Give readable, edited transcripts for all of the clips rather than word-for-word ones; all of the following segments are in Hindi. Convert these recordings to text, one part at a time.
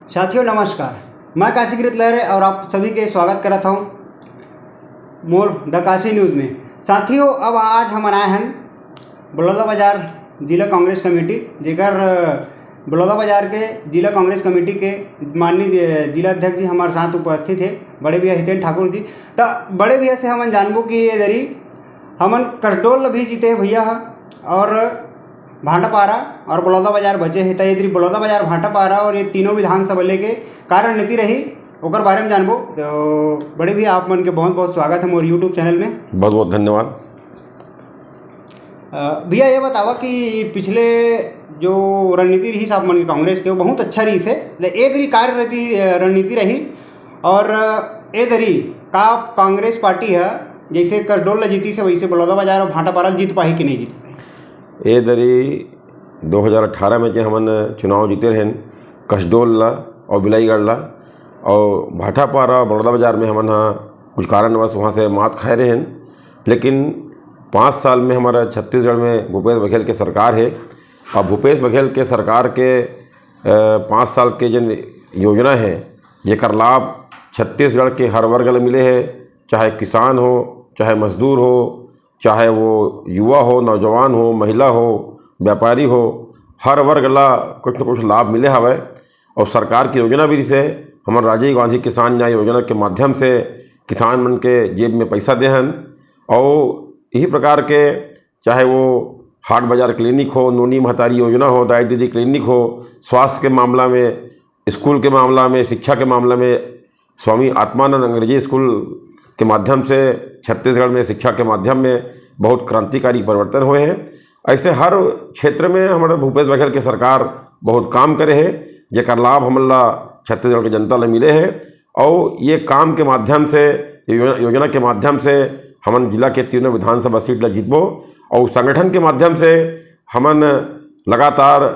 साथियों नमस्कार, मैं काशीकृत लहरे और आप सभी के स्वागत करता हूँ मोर द काशी न्यूज़ में। साथियों अब आज हम आए हैं बलौदाबाजार जिला कांग्रेस कमेटी जेकर बलौदाबाजार के जिला कांग्रेस कमेटी के माननीय जिला अध्यक्ष जी हमारे साथ उपस्थित है, बड़े भैया हितेन ठाकुर जी। तो बड़े भैया से हमन जानबो कि ये दरी हमन कसडोल भी जीते भैया और भाटापारा और बलौदाबाजार बचे हैं। तो ये बलौदाबाजार भाटापारा और ये तीनों विधानसभा लेके का रणनीति रही ओकर बारे में जानबो। तो बड़े भैया आप मन के बहुत बहुत स्वागत है मोर यूट्यूब चैनल में। बहुत बहुत धन्यवाद। भैया ये बतावा कि पिछले जो रणनीति रही आप मन के कांग्रेस के वो बहुत अच्छा रही से ए दरी कार्य रणनीति रही और ए दरी का कांग्रेस पार्टी है जैसे कसडोल जीती से वैसे बलौदाबाजार और भाटापारा जीत पाही कि नहीं जीत पाही? ये दरी 2018 में जो हमन चुनाव जीते रहें कसडोल ला और बिलाईगढ़ ला और भाटापारा बलौदाबाजार में हमन कुछ कारणवश वहाँ से मात खाए रहे हैं। लेकिन 5 साल में हमारा छत्तीसगढ़ में भूपेश बघेल के सरकार है और भूपेश बघेल के सरकार के 5 साल के जिन योजना है जेकर लाभ छत्तीसगढ़ के हर वर्ग ला मिले है, चाहे किसान हो, चाहे मजदूर हो, चाहे वो युवा हो, नौजवान हो, महिला हो, व्यापारी हो, हर वर्ग ला कुछ न कुछ लाभ मिले हवे। और सरकार की योजना भी से हमारे राजीव गांधी किसान न्याय योजना के माध्यम से किसान मन के जेब में पैसा दे हन। और यही प्रकार के चाहे वो हाट बाजार क्लिनिक हो, नोनी महतारी योजना हो, दाई दीदी क्लिनिक हो, स्वास्थ्य के मामला में, स्कूल के मामला में, शिक्षा के मामला में स्वामी आत्मानंद अंग्रेजी स्कूल के माध्यम से छत्तीसगढ़ में शिक्षा के माध्यम में बहुत क्रांतिकारी परिवर्तन हुए हैं। ऐसे हर क्षेत्र में हमारे भूपेश बघेल के सरकार बहुत काम करे है जेकर लाभ हमला छत्तीसगढ़ की जनता ला मिले है। और ये काम के माध्यम से योजना के माध्यम से हमन जिला के तीनों विधानसभा सीट ला जीतबो। और संगठन के माध्यम से हमन लगातार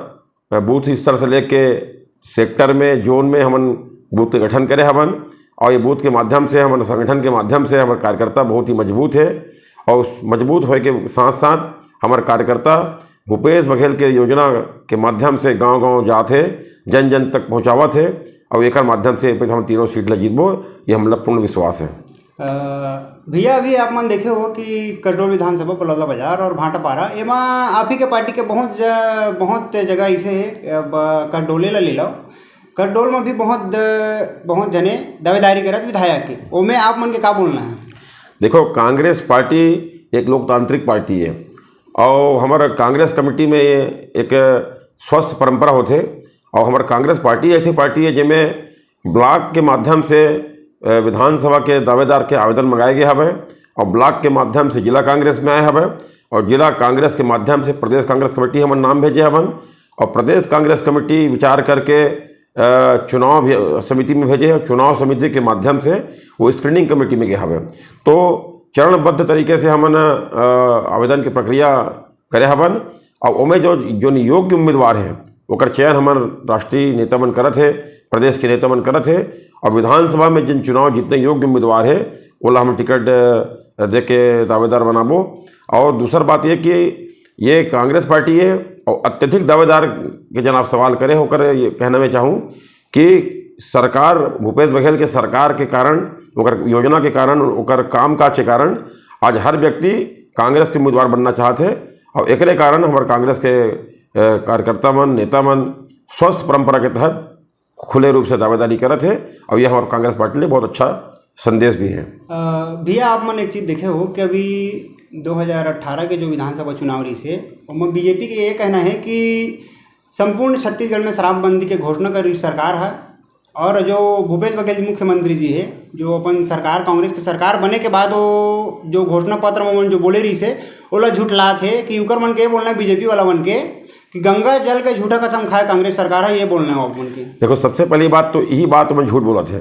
बूथ स्तर से लेके सेक्टर में, जोन में हमन बूथ के गठन करे हवन। और ये बूथ के माध्यम से हमारे संगठन के माध्यम से हमारे कार्यकर्ता बहुत ही मजबूत है। और उस मजबूत होने के साथ साथ हमारे कार्यकर्ता भूपेश बघेल के योजना के माध्यम से गांव-गांव जाते, जन जन तक पहुंचावत है। और एक माध्यम से हम तीनों सीट ला जीतबो, ये हमला पूर्ण विश्वास है। भैया अभी आप मन देखे हो कि कसडोल विधानसभा बलौदाबाजार और भाटापारा एमा आप ही के पार्टी के बहुत जगह ऐसे है कसडोले ला ले लो। कसडोल में भी बहुत जने दावेदारी करत विधायक के, ओमे आप मन के का बोलना है? देखो, कांग्रेस पार्टी एक लोकतांत्रिक पार्टी है और हमारा कांग्रेस कमेटी में एक स्वस्थ परंपरा होते। और हमारा कांग्रेस पार्टी ऐसी पार्टी है जिसमें ब्लॉक के माध्यम से विधानसभा के दावेदार के आवेदन मंगाए गए हवे और ब्लॉक के माध्यम से जिला कांग्रेस में आए हवे और जिला कांग्रेस के माध्यम से प्रदेश कांग्रेस कमेटी हमन नाम भेजे हवन और प्रदेश कांग्रेस कमेटी विचार करके चुनाव समिति में भेजे और चुनाव समिति के माध्यम से वो स्क्रीनिंग कमेटी में गए हवे। तो चरणबद्ध तरीके से हमन आवेदन की प्रक्रिया करे हवन और उमें जो योग्य उम्मीदवार हैं ओकर चयन हमारे राष्ट्रीय नेता मन करत है, प्रदेश के नेता मन करत है। और विधानसभा में जिन चुनाव जितने योग्य उम्मीदवार है ओला हम टिकट दे के दावेदार बनाबो। और दूसर बात ये कि ये कांग्रेस पार्टी है और अत्यधिक दावेदार के जन आप सवाल करे होकर ये कहना मैं चाहूँ कि सरकार भूपेश बघेल के सरकार के कारण, ओकर योजना के कारण, ओकर काम काज के कारण आज हर व्यक्ति कांग्रेस के उम्मीदवार बनना चाहते हैं। और एक कारण हमारे कांग्रेस के कार्यकर्ता मन, नेता मन स्वस्थ परंपरा के तहत खुले रूप से दावेदारी करते हैं और ये हमारे कांग्रेस पार्टी लिए बहुत अच्छा संदेश भी है। भैया आप मन एक चीज़ देखे हो कि अभी 2018 के जो विधानसभा चुनाव रही से उनमें बीजेपी के ये कहना है कि संपूर्ण छत्तीसगढ़ में शराबबंदी के घोषणा कर रही सरकार है और जो भूपेश बघेल जी मुख्यमंत्री जी है जो अपन सरकार कांग्रेस की सरकार बने के बाद वो जो घोषणा पत्र में जो बोले रही से ओला झूठलात है कि उकर मन के बोलना है बीजेपी वाला मन के कि गंगा जल के झूठा कसम खाए कांग्रेस सरकार है, ये बोलना है आप मन के। देखो, सबसे पहली बात तो यही बात मैं झूठ बोला थे।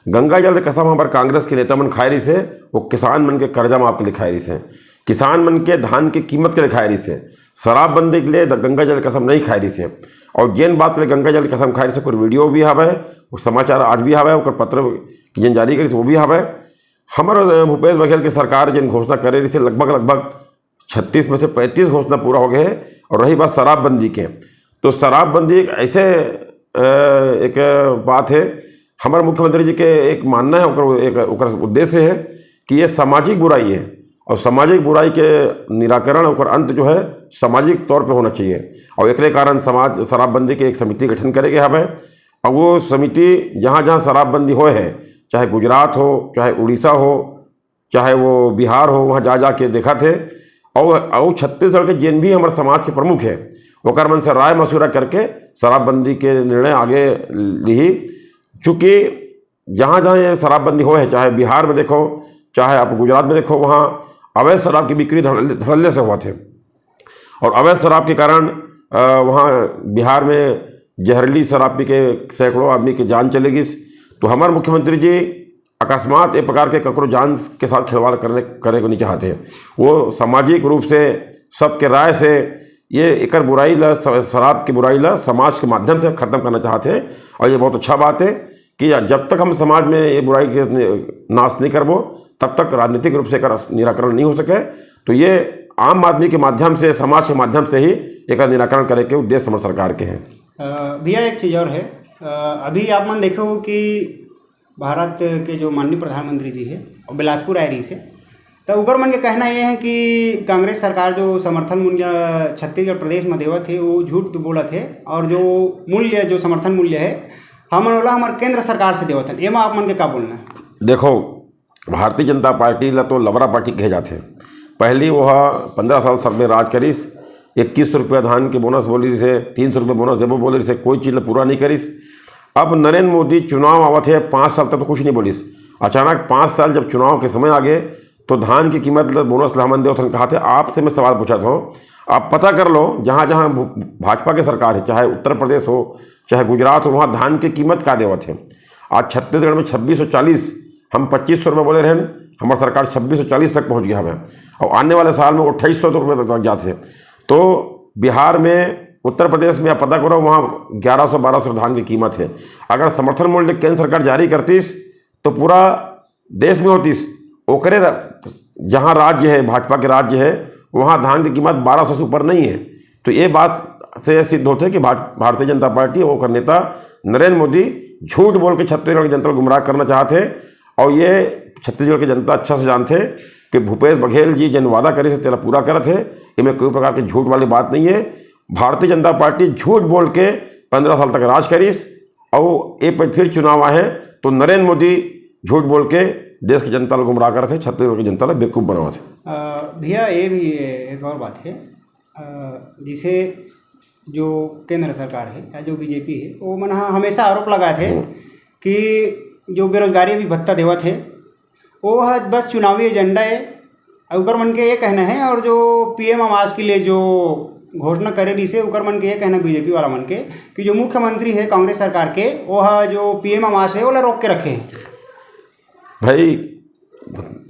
गंगा जल के कसम हमारे कांग्रेस के नेता मन खाए रही से वो किसान मन के कर्जा माफ के लिए खाए रही से, किसान मन के धान की कीमत के लिए खाए रही से, शराबबंदी के लिए गंगा जल कसम नहीं खाए रही से। और जिन बात के लिए गंगा जल कसम खाए रही से कोई वीडियो भी हवे, वो समाचार आज भी हवे, और पत्र जिन जारी करी वो भी हवे। हमारे भूपेश बघेल की सरकार जिन घोषणा करे रही से लगभग 36 में से 35 घोषणा पूरा हो गए। और रही बात शराबबंदी के, तो शराबबंदी एक ऐसे एक बात है, हमारे मुख्यमंत्री जी के एक मानना है, एक उद्देश्य है कि ये सामाजिक बुराई है और सामाजिक बुराई के निराकरण और अंत जो है सामाजिक तौर पे होना चाहिए। और एकरे कारण समाज शराबबंदी के एक समिति गठन करे गया है और वो समिति जहाँ जहाँ शराबबंदी हो है, चाहे गुजरात हो, चाहे उड़ीसा हो, चाहे वो बिहार हो, वहाँ जा जा के देखा थे। और छत्तीसगढ़ के जिन भी हमारे समाज के प्रमुख है ओकर मन से राय मशुरा करके शराबबंदी के निर्णय आगे ली। चूँकि जहाँ जहाँ ये शराबबंदी हो है, चाहे बिहार में देखो, चाहे आप गुजरात में देखो, वहाँ अवैध शराब की बिक्री धड़ल्ले से हुआ थे और अवैध शराब के कारण वहाँ बिहार में जहरीली शराब पी के सैकड़ों आदमी की जान चली गई। तो हमारे मुख्यमंत्री जी अकस्मात एक प्रकार के ककरो जान के साथ खिलवाड़ करे को नहीं चाहते हैं। वो सामाजिक रूप से सबके राय से ये एक बुराई ला, शराब की बुराई ला समाज के माध्यम से ख़त्म करना चाहते हैं। और ये बहुत अच्छा बात है कि जब तक हम समाज में ये बुराई के नाश नहीं करबो तब तक राजनीतिक रूप से इसका निराकरण नहीं हो सके। तो ये आम आदमी के माध्यम से, समाज के माध्यम से ही एक निराकरण करे के उद्देश्य हमारे सरकार के हैं। भैया एक चीज़ और है, अभी आप मन देखे हो कि भारत के जो माननीय प्रधानमंत्री जी है और बिलासपुर आए रही से, तो उकर मन के कहना ये है कि कांग्रेस सरकार जो समर्थन मूल्य छत्तीसगढ़ प्रदेश में देवत है वो झूठ बोलत है और जो मूल्य, जो समर्थन मूल्य है हमन वाला हमारे केंद्र सरकार से देवत है। एमा आप मन के का बोलना है? देखो, भारतीय जनता पार्टी ला तो लबरा पार्टी कहे जाते हैं। पहली वह 15 साल सब में राज करीस, 21 रुपया धान के बोनस बोली से, 300 रुपये बोनस देवो बोली से, कोई चीज़ पूरा नहीं करीस। अब नरेंद्र मोदी चुनाव आवत है, 5 साल तक तो कुछ नहीं बोलिस। अचानक 5 साल जब चुनाव के समय आ गए तो धान की कीमत बोनस लामन देवथन कहा थे। आपसे मैं सवाल पूछा था, आप पता कर लो जहाँ जहाँ भाजपा की सरकार है, चाहे उत्तर प्रदेश हो चाहे गुजरात हो, वहाँ धान की कीमत क्या देवत है। आज छत्तीसगढ़ में 2640, हम 2500 रुपये बोले रहे, हमारी सरकार 2640 तक पहुँच गया है और आने वाले साल में 2800 रुपये तक जाते हैं। तो बिहार में, उत्तर प्रदेश में आप पता करो, वहाँ 1100-1200 धान की कीमत है। अगर समर्थन मूल्य केंद्र सरकार जारी करतीस तो पूरा देश में होतीस। ओकरे जहाँ राज्य है, भाजपा के राज्य है, वहाँ धान की कीमत 1200 से ऊपर नहीं है। तो ये बात से सिद्ध होते है कि भारतीय जनता पार्टी और नेता नरेंद्र मोदी झूठ बोल के छत्तीसगढ़ की जनता को गुमराह करना चाहते हैं। और ये छत्तीसगढ़ की जनता अच्छा से जानते हैं कि भूपेश बघेल जी जिन वादा करे से तेरा पूरा करत है, इनमें कोई प्रकार की झूठ वाली बात नहीं है। भारतीय जनता पार्टी झूठ बोल के 15 साल तक राज करीस और एक फिर चुनाव आए तो नरेंद्र मोदी झूठ बोल के देश की जनता को गुमराह करते, छत्तीसगढ़ की जनता को बेवकूफ़ बनाते। भैया ये भी एक और बात है, जिसे जो केंद्र सरकार है या जो बीजेपी है वो मन हमेशा आरोप लगाए थे कि जो बेरोजगारी भी भत्ता देवत है वो बस चुनावी एजेंडा है। उकर मन के ये कहना है, और जो पीएम आवास के लिए जो घोषणा करे रही से उकर मन के ये कहना बीजेपी वाला मन के कि जो मुख्यमंत्री है कांग्रेस सरकार के वो जो पीएम आवास है वो रोक के रखे। भाई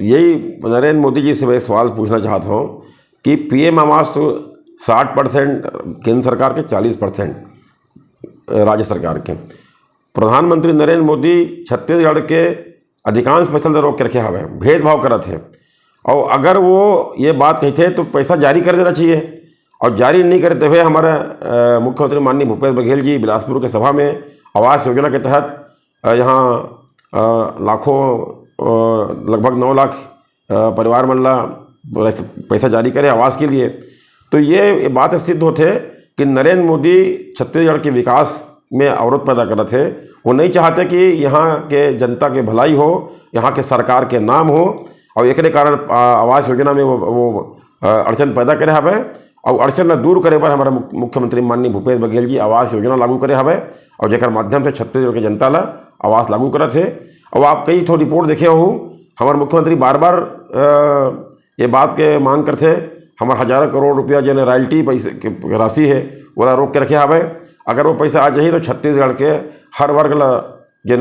यही नरेंद्र मोदी जी से मैं सवाल पूछना चाहता हूँ कि पीएम आवास तो 60% केंद्र सरकार के, 40% राज्य सरकार के। प्रधानमंत्री नरेंद्र मोदी छत्तीसगढ़ के अधिकांश फसल रोक के रखे हवे, भेदभाव करत है। और अगर वो ये बात कहते तो पैसा जारी कर देना चाहिए, और जारी नहीं करते हुए हमारे मुख्यमंत्री माननीय भूपेश बघेल जी बिलासपुर के सभा में आवास योजना के तहत यहाँ लाखों, लगभग 9 लाख परिवार मनला पैसा जारी करे आवास के लिए। तो ये बात सिद्ध होते कि नरेंद्र मोदी छत्तीसगढ़ के विकास में अवरोध पैदा करते थे। वो नहीं चाहते कि यहाँ के जनता के भलाई हो, यहाँ के सरकार के नाम हो, और एक कारण आवास योजना में वो अड़चन पैदा करे हवे। और अड़चन दूर करे पर हमारे मुख्यमंत्री माननीय भूपेश बघेल जी आवास योजना लागू करे हवे, और जेकर माध्यम से छत्तीसगढ़ के जनता ला आवास लागू करत है। और आप कई ठो रिपोर्ट देखे हो, हमारे मुख्यमंत्री बार बार ये बात के मांग करते, हमारे 1000 करोड़ रुपया जन रॉयल्टी पैसे की राशि है वो रोक के रखे हवे। अगर वो पैसा आ जाए तो छत्तीसगढ़ के हर वर्ग ला जन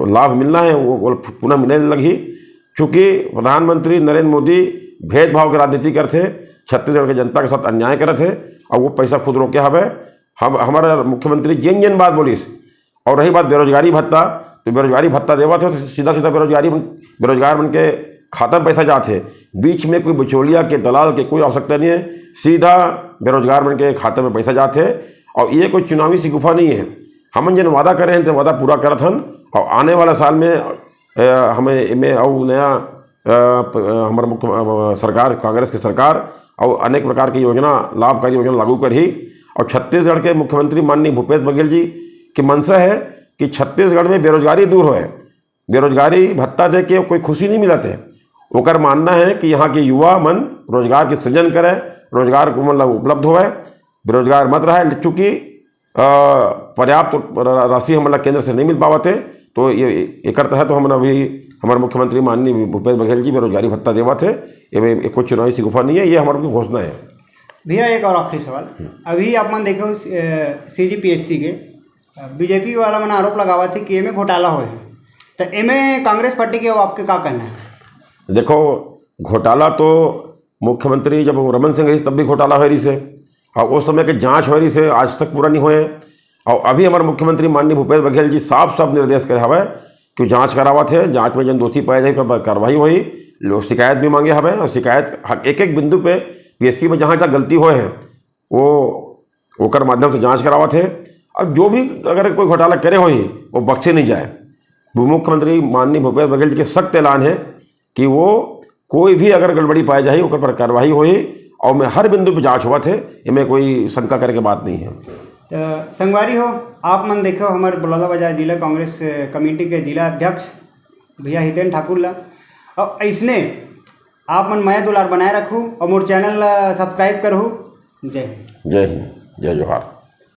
लाभ मिलना है वो पुनः मिलने लगी। चूँकि प्रधानमंत्री नरेंद्र मोदी भेदभाव की राजनीति करते, छत्तीसगढ़ के जनता के साथ अन्याय करते, और वो पैसा खुद रोके हवे। हम हमारे मुख्यमंत्री जिन बात बोलिस। और रही बात बेरोजगारी भत्ता, तो बेरोजगारी भत्ता देवा थे तो सीधा सीधा बेरोजगार बन के खाता में पैसा जाते, बीच में कोई बिचौलिया के दलाल के कोई आवश्यकता नहीं है, सीधा बेरोजगार बन के खाते में पैसा जाते। और ये कोई चुनावी शिगुफा नहीं है, हमन जिन वादा करे हैं तो वादा पूरा करत हन और आने वाला साल में हमें इमें और नया हमारे मुख्य सरकार कांग्रेस की सरकार और अनेक प्रकार की योजना लाभकारी योजना लागू कर ही। और छत्तीसगढ़ के मुख्यमंत्री माननीय भूपेश बघेल जी की मंशा है कि छत्तीसगढ़ में बेरोजगारी दूर होए, बेरोजगारी भत्ता दे के कोई खुशी नहीं मिलते। ओकर मानना है कि यहाँ के युवा मन रोजगार की सृजन करे, रोजगार को मतलब उपलब्ध होए, बेरोजगार मत रहे। चूँकि पर्याप्त राशि हमारा केंद्र से नहीं मिल पावत है, तो ये एक तहत तो हम अभी हमारे मुख्यमंत्री माननीय भूपेश बघेल जी बेरोजगारी भत्ता देवत है। ये कुछ चुनावी सी गुफा नहीं है, ये हमारी घोषणा है। भैया एक और आखिरी सवाल, अभी आप मन देखो CGPSC के बीजेपी वाला मैंने आरोप लगावा थी कि एमे घोटाला हुए हैं, तो एमे कांग्रेस पार्टी के आपके क्या कहना है? देखो, घोटाला तो मुख्यमंत्री जब रमन सिंह रही तब भी घोटाला हो रही से, और उस समय के जांच हो रही से आज तक पूरा नहीं हुए। और अभी हमारे मुख्यमंत्री माननीय भूपेश बघेल जी साफ निर्देश करे हवे कि जांच करावा थे, जांच में जन दोषी पाए जाए कार्रवाई हुई। लोग शिकायत भी मांगे हवे और शिकायत एक एक बिंदु पे PSC में जहाँ जहाँ गलती हुए हैं वो ओकर माध्यम से जांच करावा थे। और जो भी अगर कोई घोटाला करे हुई वो बख्शे नहीं जाए। मुख्यमंत्री माननीय भूपेश बघेल जी के सख्त ऐलान है कि वो कोई भी अगर गड़बड़ी पाई जाए ओकर पर कार्रवाई हुई और मैं हर बिंदु पर जांच हुआ थे, इनमें कोई शंका करे के बात नहीं है। तो संगवारी हो, आप मन देखो हमारे बलौदाबाजार जिला कांग्रेस कमेटी के जिला अध्यक्ष भैया हितेन ठाकुर ला, और ऐसने आप मन माया दुलार बनाए रखूँ और मोर चैनल ला सब्सक्राइब करूँ। जय हिंद, जय हिंद, जय जोहार।